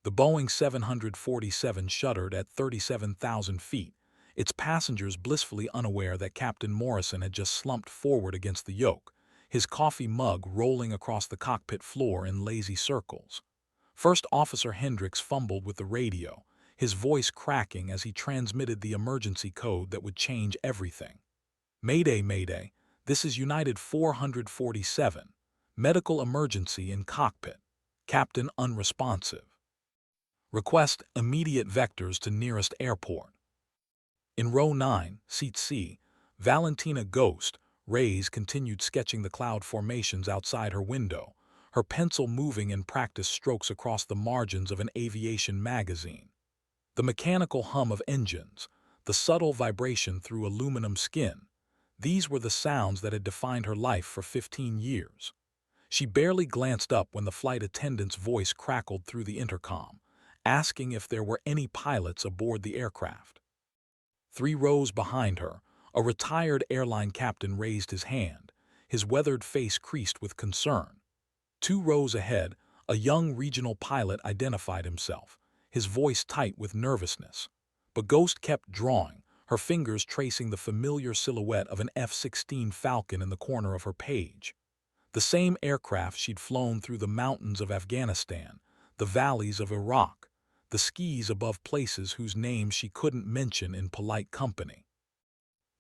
The Boeing 747 shuddered at 37,000 feet, its passengers blissfully unaware that Captain Morrison had just slumped forward against the yoke, his coffee mug rolling across the cockpit floor in lazy circles. First Officer Hendricks fumbled with the radio, his voice cracking as he transmitted the emergency code that would change everything. Mayday, Mayday, this is United 447. Medical emergency in cockpit. Captain unresponsive. Request immediate vectors to nearest airport. In row 9, seat C, Valentina Ghost Reyes continued sketching the cloud formations outside her window, her pencil moving in practice strokes across the margins of an aviation magazine. The mechanical hum of engines, the subtle vibration through aluminum skin, these were the sounds that had defined her life for 15 years. She barely glanced up when the flight attendant's voice crackled through the intercom, asking if there were any pilots aboard the aircraft. 3 rows behind her, a retired airline captain raised his hand, his weathered face creased with concern. 2 rows ahead, a young regional pilot identified himself, his voice tight with nervousness. But Ghost kept drawing, her fingers tracing the familiar silhouette of an F-16 Falcon in the corner of her page. The same aircraft she'd flown through the mountains of Afghanistan, the valleys of Iraq, the skies above places whose names she couldn't mention in polite company.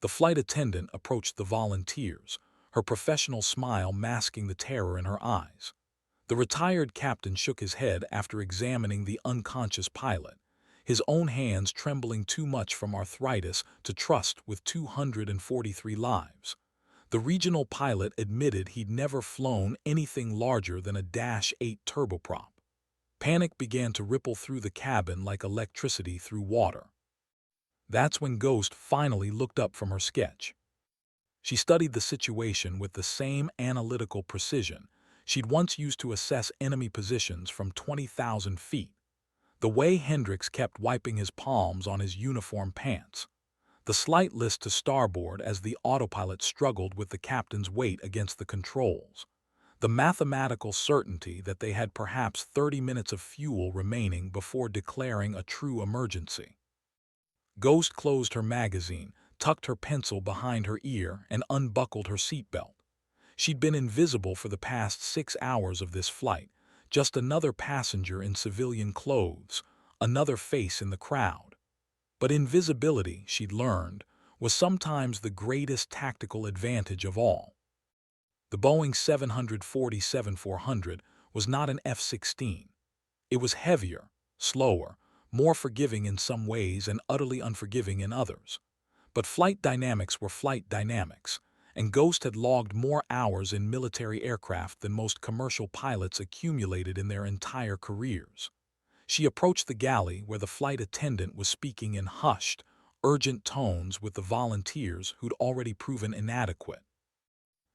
The flight attendant approached the volunteers, her professional smile masking the terror in her eyes. The retired captain shook his head after examining the unconscious pilot, his own hands trembling too much from arthritis to trust with 243 lives. The regional pilot admitted he'd never flown anything larger than a Dash 8 turboprop. Panic began to ripple through the cabin like electricity through water. That's when Ghost finally looked up from her sketch. She studied the situation with the same analytical precision she'd once used to assess enemy positions from 20,000 feet. The way Hendricks kept wiping his palms on his uniform pants. The slight list to starboard as the autopilot struggled with the captain's weight against the controls. The mathematical certainty that they had perhaps 30 minutes of fuel remaining before declaring a true emergency. Ghost closed her magazine, tucked her pencil behind her ear, and unbuckled her seatbelt. She'd been invisible for the past 6 hours of this flight, just another passenger in civilian clothes, another face in the crowd. But invisibility, she'd learned, was sometimes the greatest tactical advantage of all. The Boeing 747-400 was not an F-16. It was heavier, slower, more forgiving in some ways and utterly unforgiving in others. But flight dynamics were flight dynamics, and Ghost had logged more hours in military aircraft than most commercial pilots accumulated in their entire careers. She approached the galley where the flight attendant was speaking in hushed, urgent tones with the volunteers who'd already proven inadequate.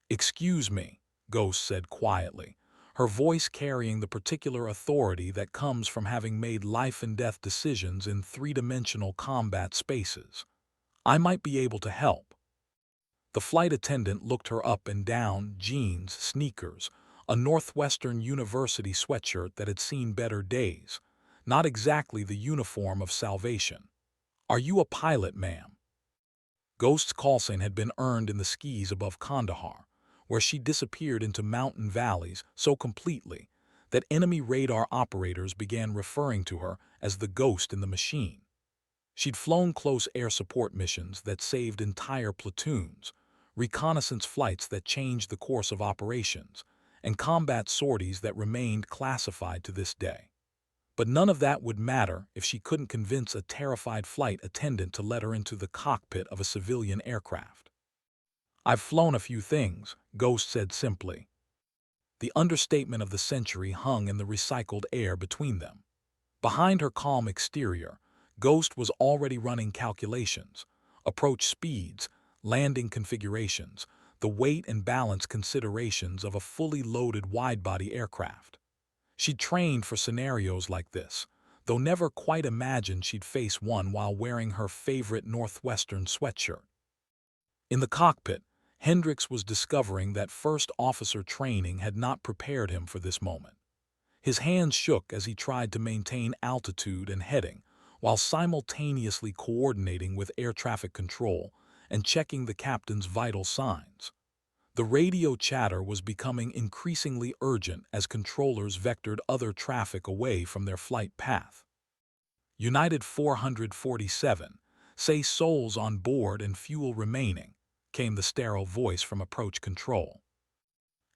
"Excuse me," Ghost said quietly, her voice carrying the particular authority that comes from having made life-and-death decisions in three-dimensional combat spaces. "I might be able to help." The flight attendant looked her up and down, jeans, sneakers, a Northwestern University sweatshirt that had seen better days, not exactly the uniform of salvation. "Are you a pilot, ma'am?" Ghost's call sign had been earned in the skis above Kandahar, where she disappeared into mountain valleys so completely that enemy radar operators began referring to her as the ghost in the machine. She'd flown close air support missions that saved entire platoons, reconnaissance flights that changed the course of operations, and combat sorties that remained classified to this day. But none of that would matter if she couldn't convince a terrified flight attendant to let her into the cockpit of a civilian aircraft. "I've flown a few things," Ghost said simply. The understatement of the century hung in the recycled air between them. Behind her calm exterior, Ghost was already running calculations, approach speeds, landing configurations, the weight and balance considerations of a fully loaded wide-body aircraft. She'd trained for scenarios like this, though never quite imagined she'd face one while wearing her favorite Northwestern sweatshirt. In the cockpit, Hendricks was discovering that first officer training had not prepared him for this moment. His hands shook as he tried to maintain altitude and heading, while simultaneously coordinating with air traffic control and checking the captain's vital signs. The radio chatter was becoming increasingly urgent as controllers vectored other traffic away from their flight path. United 447, say souls on board and fuel remaining, came the sterile voice from approach control.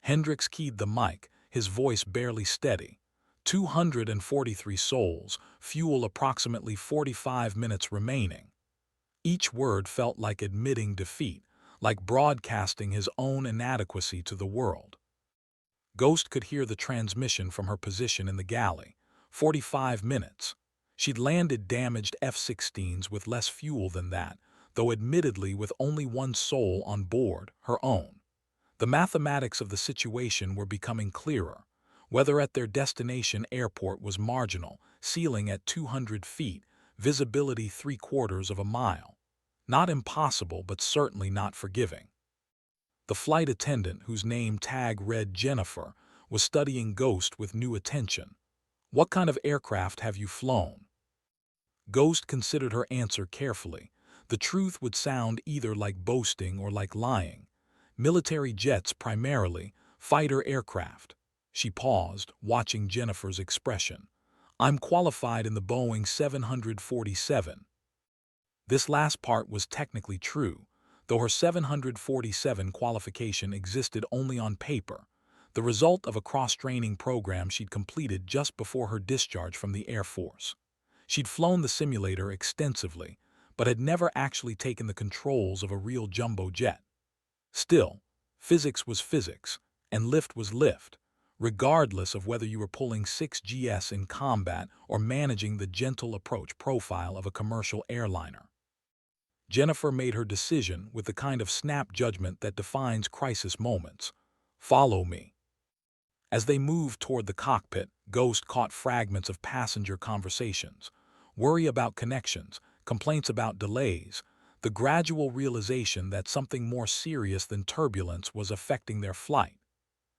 Hendricks keyed the mic, his voice barely steady. 243 souls, fuel approximately 45 minutes remaining. Each word felt like admitting defeat, like broadcasting his own inadequacy to the world. Ghost could hear the transmission from her position in the galley. 45 minutes. She'd landed damaged F-16s with less fuel than that, though admittedly with only one soul on board, her own. The mathematics of the situation were becoming clearer. Weather at their destination airport was marginal, ceiling at 200 feet, visibility 3/4 of a mile. Not impossible, but certainly not forgiving. The flight attendant, whose name tag read Jennifer, was studying Ghost with new attention. "What kind of aircraft have you flown?" Ghost considered her answer carefully. The truth would sound either like boasting or like lying. "Military jets primarily, fighter aircraft." She paused, watching Jennifer's expression. "I'm qualified in the Boeing 747. This last part was technically true, though her 747 qualification existed only on paper, the result of a cross-training program she'd completed just before her discharge from the Air Force. She'd flown the simulator extensively, but had never actually taken the controls of a real jumbo jet. Still, physics was physics, and lift was lift, regardless of whether you were pulling 6GS in combat or managing the gentle approach profile of a commercial airliner. Jennifer made her decision with the kind of snap judgment that defines crisis moments. "Follow me." As they moved toward the cockpit, Ghost caught fragments of passenger conversations, worry about connections, complaints about delays, the gradual realization that something more serious than turbulence was affecting their flight.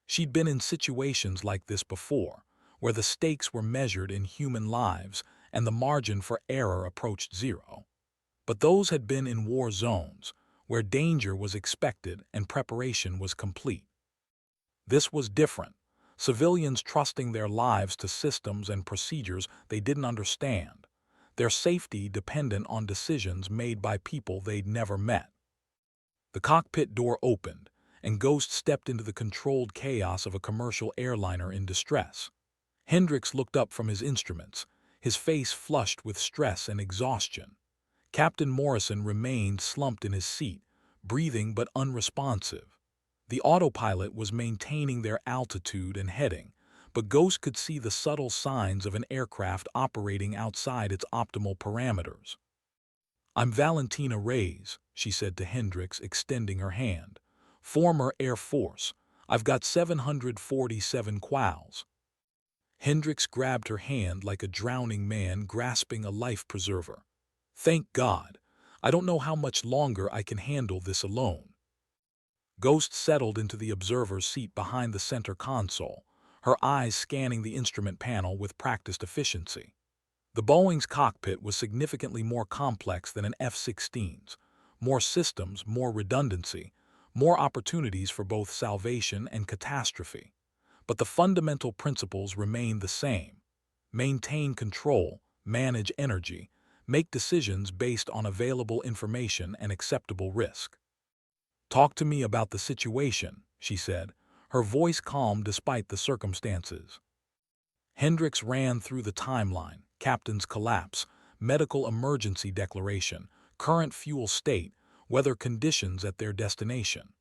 She'd been in situations like this before, where the stakes were measured in human lives and the margin for error approached zero. But those had been in war zones, where danger was expected and preparation was complete. This was different. Civilians trusting their lives to systems and procedures they didn't understand, their safety dependent on decisions made by people they'd never met. The cockpit door opened, and Ghost stepped into the controlled chaos of a commercial airliner in distress. Hendricks looked up from his instruments, his face flushed with stress and exhaustion. Captain Morrison remained slumped in his seat, breathing but unresponsive. The autopilot was maintaining their altitude and heading, but Ghost could see the subtle signs of an aircraft operating outside its optimal parameters. "I'm Valentina Reyes," she said to Hendricks, extending her hand. "Former Air Force. I've got 747 quals." Hendricks grabbed her hand like a drowning man grasping a life preserver. "Thank God. I don't know how much longer I can handle this alone." Ghost settled into the observer's seat behind the center console, her eyes scanning the instrument panel with practiced efficiency. The Boeing's cockpit was significantly more complex than an F-16's, more systems, more redundancy, more opportunities for both salvation and catastrophe. But the fundamental principles remained the same. Maintain control, manage energy, make decisions based on available information and acceptable risk. "Talk to me about the situation," she said, her voice calm despite the circumstances. Hendricks ran through the timeline: captain's collapse, medical emergency declaration, current fuel state, weather conditions at their destination.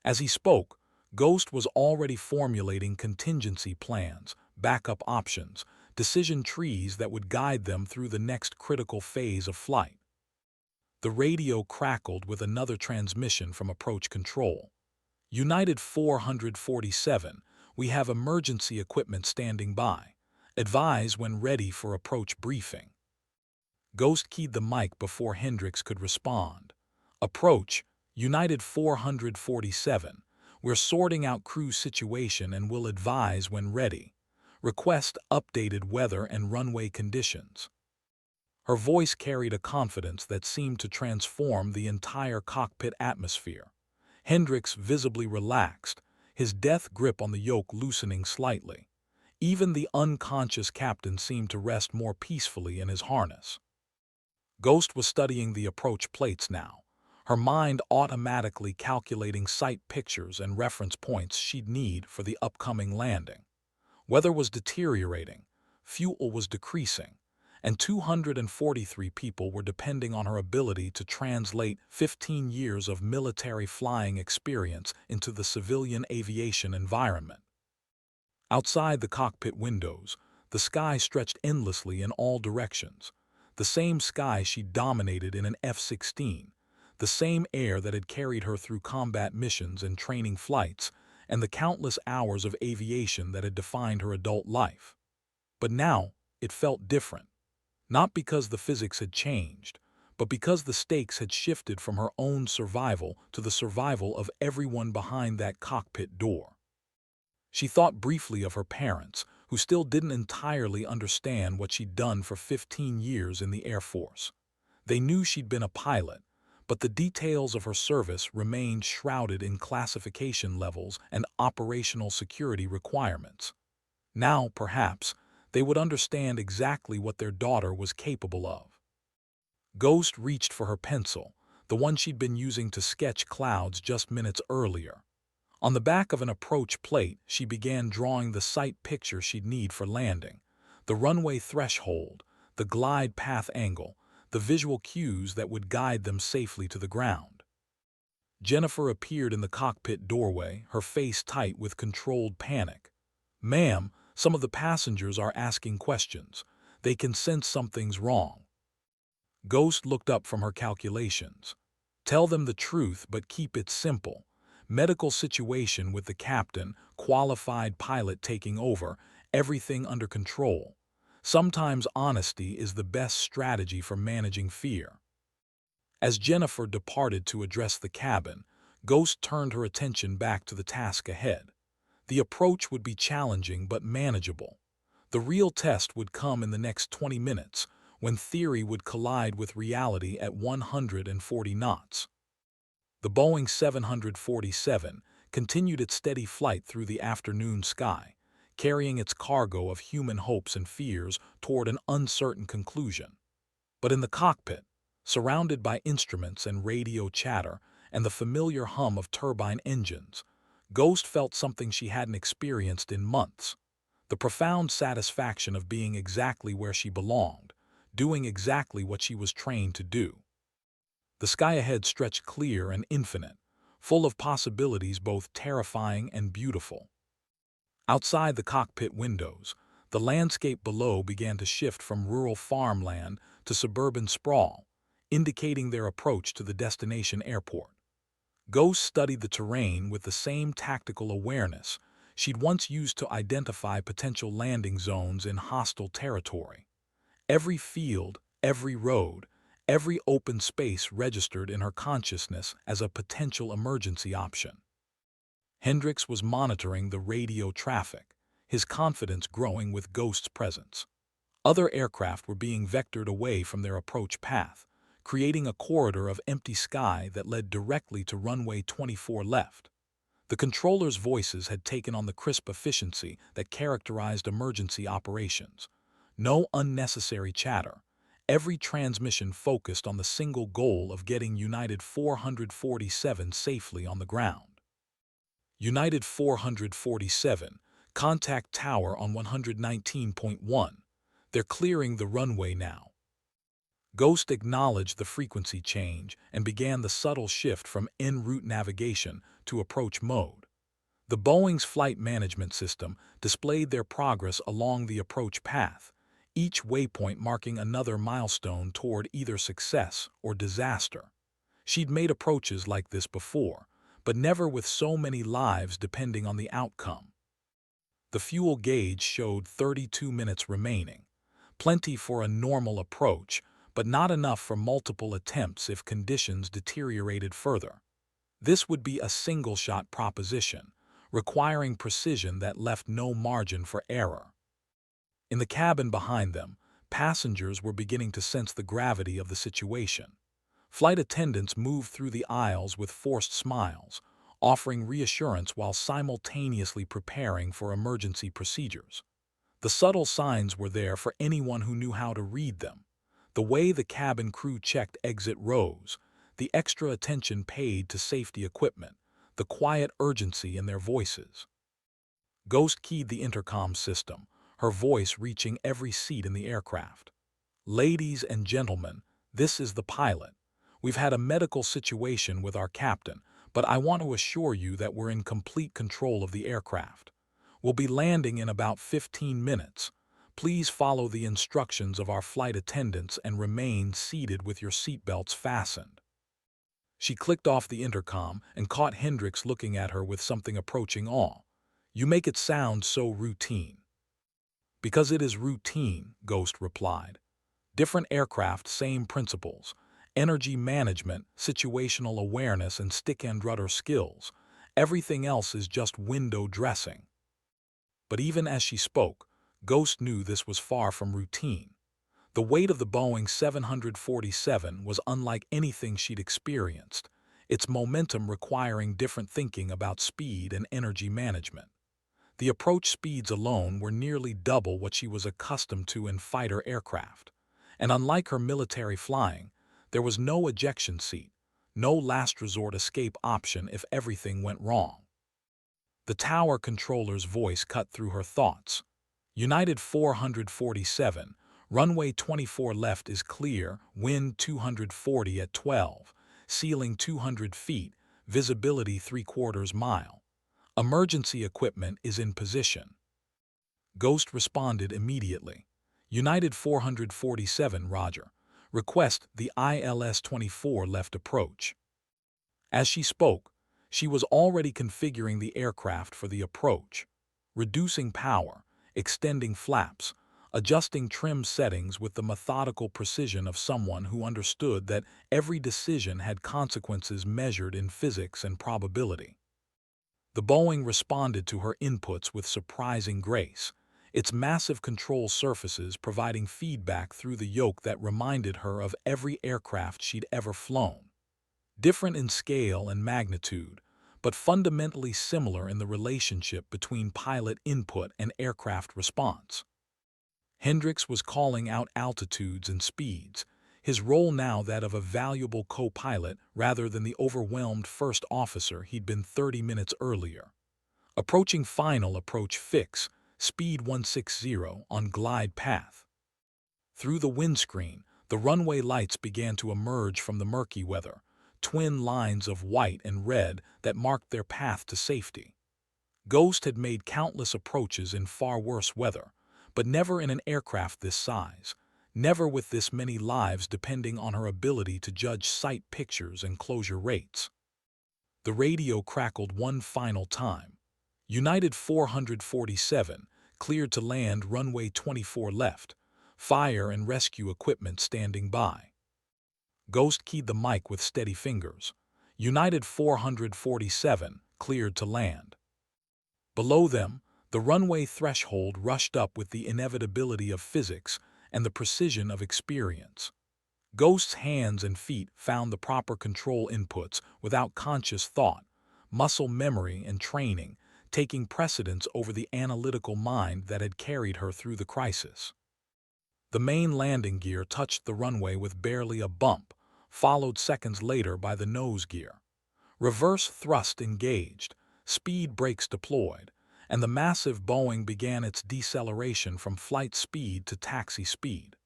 As he spoke, Ghost was already formulating contingency plans, backup options, decision trees that would guide them through the next critical phase of flight. The radio crackled with another transmission from approach control. "United 447, we have emergency equipment standing by. Advise when ready for approach briefing." Ghost keyed the mic before Hendricks could respond. "Approach, United 447. We're sorting out crew situation and will advise when ready. Request updated weather and runway conditions. Her voice carried a confidence that seemed to transform the entire cockpit atmosphere. Hendricks visibly relaxed, his death grip on the yoke loosening slightly. Even the unconscious captain seemed to rest more peacefully in his harness. Ghost was studying the approach plates now, her mind automatically calculating sight pictures and reference points she'd need for the upcoming landing. Weather was deteriorating, fuel was decreasing, and 243 people were depending on her ability to translate 15 years of military flying experience into the civilian aviation environment. Outside the cockpit windows, the sky stretched endlessly in all directions, the same sky she dominated in an F-16, the same air that had carried her through combat missions and training flights, and the countless hours of aviation that had defined her adult life. But now, it felt different. Not because the physics had changed, but because the stakes had shifted from her own survival to the survival of everyone behind that cockpit door. She thought briefly of her parents, who still didn't entirely understand what she'd done for 15 years in the Air Force. They knew she'd been a pilot, but the details of her service remained shrouded in classification levels and operational security requirements. Now, perhaps, they would understand exactly what their daughter was capable of. Ghost reached for her pencil, the one she'd been using to sketch clouds just minutes earlier. On the back of an approach plate, she began drawing the sight picture she'd need for landing, the runway threshold, the glide path angle, the visual cues that would guide them safely to the ground. Jennifer appeared in the cockpit doorway, her face tight with controlled panic. "Ma'am, some of the passengers are asking questions. They can sense something's wrong." Ghost looked up from her calculations. "Tell them the truth, but keep it simple. Medical situation with the captain, qualified pilot taking over, everything under control. Sometimes honesty is the best strategy for managing fear." As Jennifer departed to address the cabin, Ghost turned her attention back to the task ahead. The approach would be challenging but manageable. The real test would come in the next 20 minutes, when theory would collide with reality at 140 knots. The Boeing 747 continued its steady flight through the afternoon sky, carrying its cargo of human hopes and fears toward an uncertain conclusion. But in the cockpit, surrounded by instruments and radio chatter and the familiar hum of turbine engines, Ghost felt something she hadn't experienced in months: the profound satisfaction of being exactly where she belonged, doing exactly what she was trained to do. The sky ahead stretched clear and infinite, full of possibilities both terrifying and beautiful. Outside the cockpit windows, the landscape below began to shift from rural farmland to suburban sprawl, indicating their approach to the destination airport. Ghost studied the terrain with the same tactical awareness she'd once used to identify potential landing zones in hostile territory. Every field, every road, every open space registered in her consciousness as a potential emergency option. Hendricks was monitoring the radio traffic, his confidence growing with Ghost's presence. Other aircraft were being vectored away from their approach path, creating a corridor of empty sky that led directly to runway 24 left. The controllers' voices had taken on the crisp efficiency that characterized emergency operations. No unnecessary chatter, every transmission focused on the single goal of getting United 447 safely on the ground. United 447, contact tower on 119.1. They're clearing the runway now. Ghost acknowledged the frequency change and began the subtle shift from en route navigation to approach mode. The Boeing's flight management system displayed their progress along the approach path, each waypoint marking another milestone toward either success or disaster. She'd made approaches like this before, but never with so many lives depending on the outcome. The fuel gauge showed 32 minutes remaining, plenty for a normal approach, but not enough for multiple attempts if conditions deteriorated further. This would be a single-shot proposition, requiring precision that left no margin for error. In the cabin behind them, passengers were beginning to sense the gravity of the situation. Flight attendants moved through the aisles with forced smiles, offering reassurance while simultaneously preparing for emergency procedures. The subtle signs were there for anyone who knew how to read them. The way the cabin crew checked exit rows, the extra attention paid to safety equipment, the quiet urgency in their voices. Ghost keyed the intercom system, her voice reaching every seat in the aircraft. "Ladies and gentlemen, this is the pilot. We've had a medical situation with our captain, but I want to assure you that we're in complete control of the aircraft. We'll be landing in about 15 minutes. Please follow the instructions of our flight attendants and remain seated with your seatbelts fastened." She clicked off the intercom and caught Hendricks looking at her with something approaching awe. "You make it sound so routine." "Because it is routine," Ghost replied. "Different aircraft, same principles. Energy management, situational awareness, and stick-and-rudder skills. Everything else is just window dressing." But even as she spoke, Ghost knew this was far from routine. The weight of the Boeing 747 was unlike anything she'd experienced, its momentum requiring different thinking about speed and energy management. The approach speeds alone were nearly double what she was accustomed to in fighter aircraft. And unlike her military flying, there was no ejection seat, no last resort escape option if everything went wrong. The tower controller's voice cut through her thoughts. "United 447, runway 24 left is clear, wind 240 at 12, ceiling 200 feet, visibility 3/4 mile. Emergency equipment is in position." Ghost responded immediately. "United 447, roger. Request the ILS-24 left approach." As she spoke, she was already configuring the aircraft for the approach, reducing power, extending flaps, adjusting trim settings with the methodical precision of someone who understood that every decision had consequences measured in physics and probability. The Boeing responded to her inputs with surprising grace, its massive control surfaces providing feedback through the yoke that reminded her of every aircraft she'd ever flown. Different in scale and magnitude, but fundamentally similar in the relationship between pilot input and aircraft response. Hendricks was calling out altitudes and speeds, his role now that of a valuable co-pilot rather than the overwhelmed first officer he'd been 30 minutes earlier. Approaching final approach fix, speed 160 on glide path. Through the windscreen, the runway lights began to emerge from the murky weather, twin lines of white and red that marked their path to safety. Ghost had made countless approaches in far worse weather, but never in an aircraft this size, never with this many lives depending on her ability to judge sight pictures and closure rates. The radio crackled one final time. "United 447, cleared to land runway 24 left, fire and rescue equipment standing by." Ghost keyed the mic with steady fingers. "United 447, cleared to land." Below them, the runway threshold rushed up with the inevitability of physics and the precision of experience. Ghost's hands and feet found the proper control inputs without conscious thought, muscle memory and training taking precedence over the analytical mind that had carried her through the crisis. The main landing gear touched the runway with barely a bump, followed seconds later by the nose gear. Reverse thrust engaged, speed brakes deployed, and the massive Boeing began its deceleration from flight speed to taxi speed.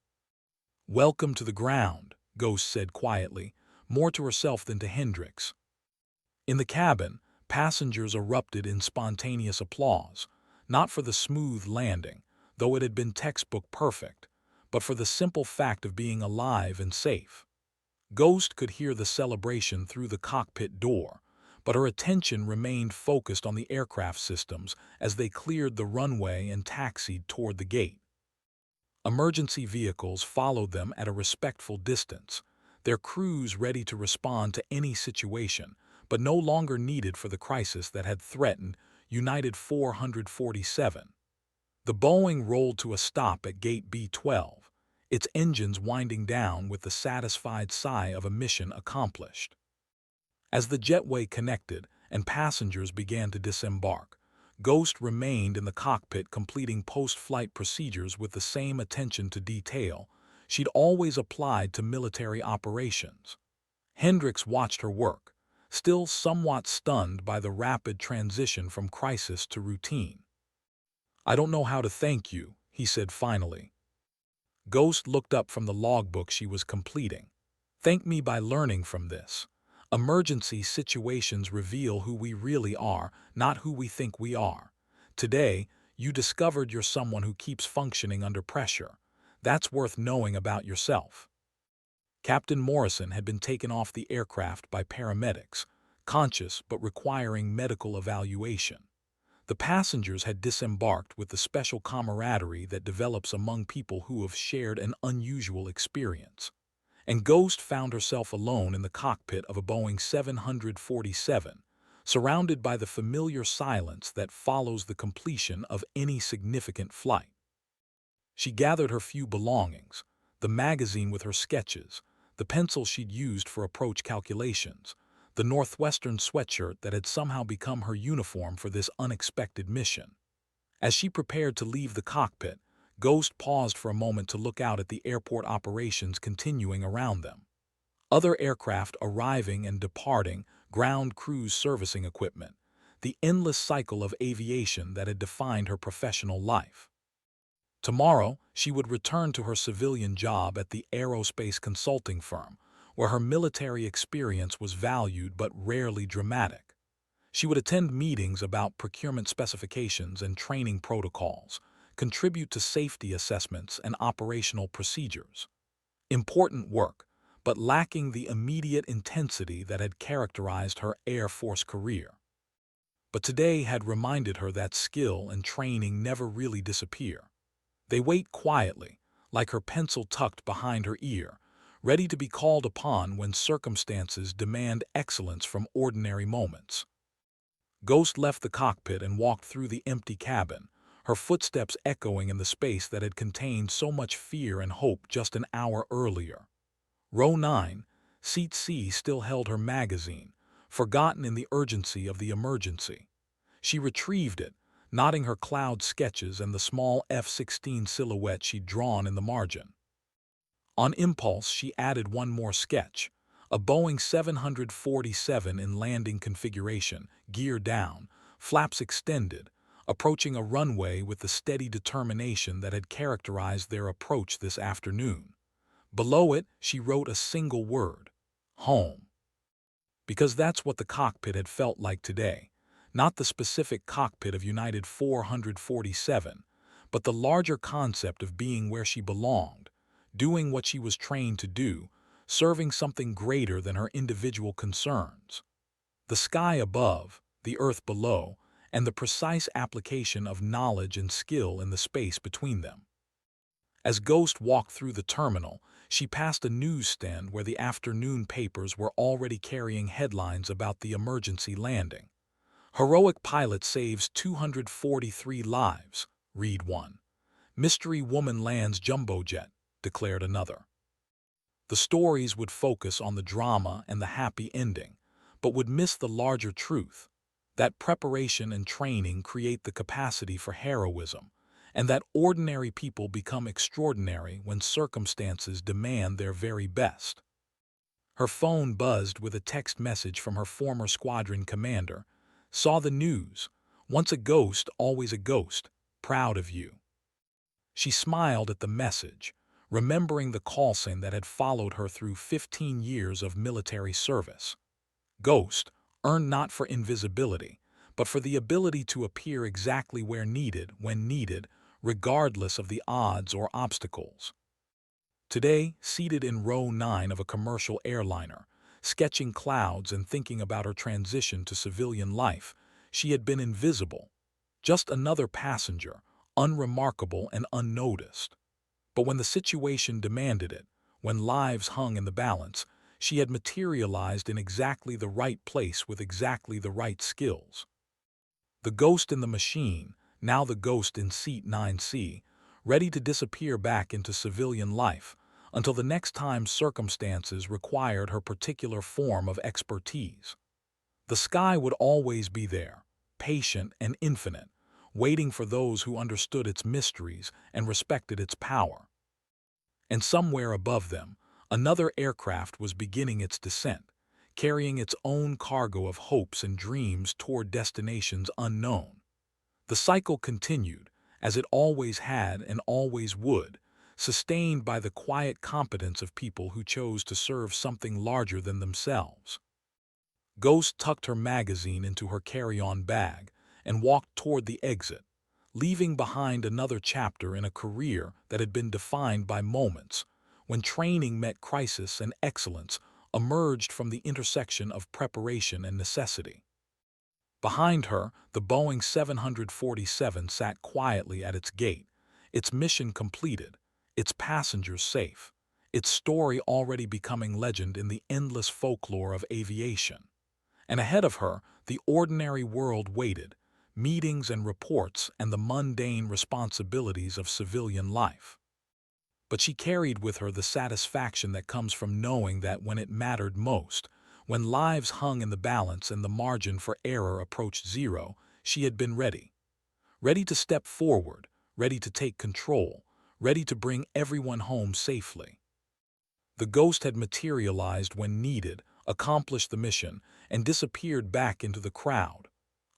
"Welcome to the ground," Ghost said quietly, more to herself than to Hendricks. In the cabin, passengers erupted in spontaneous applause, not for the smooth landing, though it had been textbook perfect, but for the simple fact of being alive and safe. Ghost could hear the celebration through the cockpit door, but her attention remained focused on the aircraft systems as they cleared the runway and taxied toward the gate. Emergency vehicles followed them at a respectful distance, their crews ready to respond to any situation, but no longer needed for the crisis that had threatened United 447. The Boeing rolled to a stop at gate B-12, its engines winding down with the satisfied sigh of a mission accomplished. As the jetway connected and passengers began to disembark, Ghost remained in the cockpit completing post-flight procedures with the same attention to detail she'd always applied to military operations. Hendricks watched her work, still somewhat stunned by the rapid transition from crisis to routine. "I don't know how to thank you," he said finally. Ghost looked up from the logbook she was completing. "Thank me by learning from this. Emergency situations reveal who we really are, not who we think we are. Today, you discovered you're someone who keeps functioning under pressure. That's worth knowing about yourself." Captain Morrison had been taken off the aircraft by paramedics, conscious but requiring medical evaluation. The passengers had disembarked with the special camaraderie that develops among people who have shared an unusual experience. And Ghost found herself alone in the cockpit of a Boeing 747, surrounded by the familiar silence that follows the completion of any significant flight. She gathered her few belongings, the magazine with her sketches, the pencil she'd used for approach calculations, the Northwestern sweatshirt that had somehow become her uniform for this unexpected mission. As she prepared to leave the cockpit, Ghost paused for a moment to look out at the airport operations continuing around them. Other aircraft arriving and departing, ground crews servicing equipment, the endless cycle of aviation that had defined her professional life. Tomorrow, she would return to her civilian job at the aerospace consulting firm, where her military experience was valued but rarely dramatic. She would attend meetings about procurement specifications and training protocols, contribute to safety assessments and operational procedures. Important work, but lacking the immediate intensity that had characterized her Air Force career. But today had reminded her that skill and training never really disappear. They wait quietly, like her pencil tucked behind her ear, ready to be called upon when circumstances demand excellence from ordinary moments. Ghost left the cockpit and walked through the empty cabin, her footsteps echoing in the space that had contained so much fear and hope just an hour earlier. Row 9, Seat C still held her magazine, forgotten in the urgency of the emergency. She retrieved it, nodding her cloud sketches and the small F-16 silhouette she'd drawn in the margin. On impulse, she added one more sketch, a Boeing 747 in landing configuration, gear down, flaps extended, approaching a runway with the steady determination that had characterized their approach this afternoon. Below it, she wrote a single word: home. Because that's what the cockpit had felt like today. Not the specific cockpit of United 447, but the larger concept of being where she belonged, doing what she was trained to do, serving something greater than her individual concerns. The sky above, the earth below, and the precise application of knowledge and skill in the space between them. As Ghost walked through the terminal, she passed a newsstand where the afternoon papers were already carrying headlines about the emergency landing. "Heroic pilot saves 243 lives," read one. "Mystery woman lands jumbo jet," declared another. The stories would focus on the drama and the happy ending, but would miss the larger truth, that preparation and training create the capacity for heroism, and that ordinary people become extraordinary when circumstances demand their very best. Her phone buzzed with a text message from her former squadron commander. "Saw the news. Once a ghost, always a ghost. Proud of you." She smiled at the message, remembering the call sign that had followed her through 15 years of military service. Ghost, earned not for invisibility, but for the ability to appear exactly where needed, when needed, regardless of the odds or obstacles. Today, seated in row 9 of a commercial airliner, sketching clouds and thinking about her transition to civilian life, she had been invisible, just another passenger, unremarkable and unnoticed. But when the situation demanded it, when lives hung in the balance, she had materialized in exactly the right place with exactly the right skills. The ghost in the machine, now the ghost in seat 9C, ready to disappear back into civilian life until the next time circumstances required her particular form of expertise. The sky would always be there, patient and infinite, waiting for those who understood its mysteries and respected its power. And somewhere above them, another aircraft was beginning its descent, carrying its own cargo of hopes and dreams toward destinations unknown. The cycle continued, as it always had and always would, sustained by the quiet competence of people who chose to serve something larger than themselves. Ghost tucked her magazine into her carry-on bag and walked toward the exit, leaving behind another chapter in a career that had been defined by moments when training met crisis and excellence emerged from the intersection of preparation and necessity. Behind her, the Boeing 747 sat quietly at its gate, its mission completed, its passengers safe, its story already becoming legend in the endless folklore of aviation. And ahead of her, the ordinary world waited, meetings and reports and the mundane responsibilities of civilian life. But she carried with her the satisfaction that comes from knowing that when it mattered most, when lives hung in the balance and the margin for error approached zero, she had been ready. Ready to step forward, ready to take control, ready to bring everyone home safely. The ghost had materialized when needed, accomplished the mission, and disappeared back into the crowd.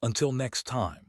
Until next time.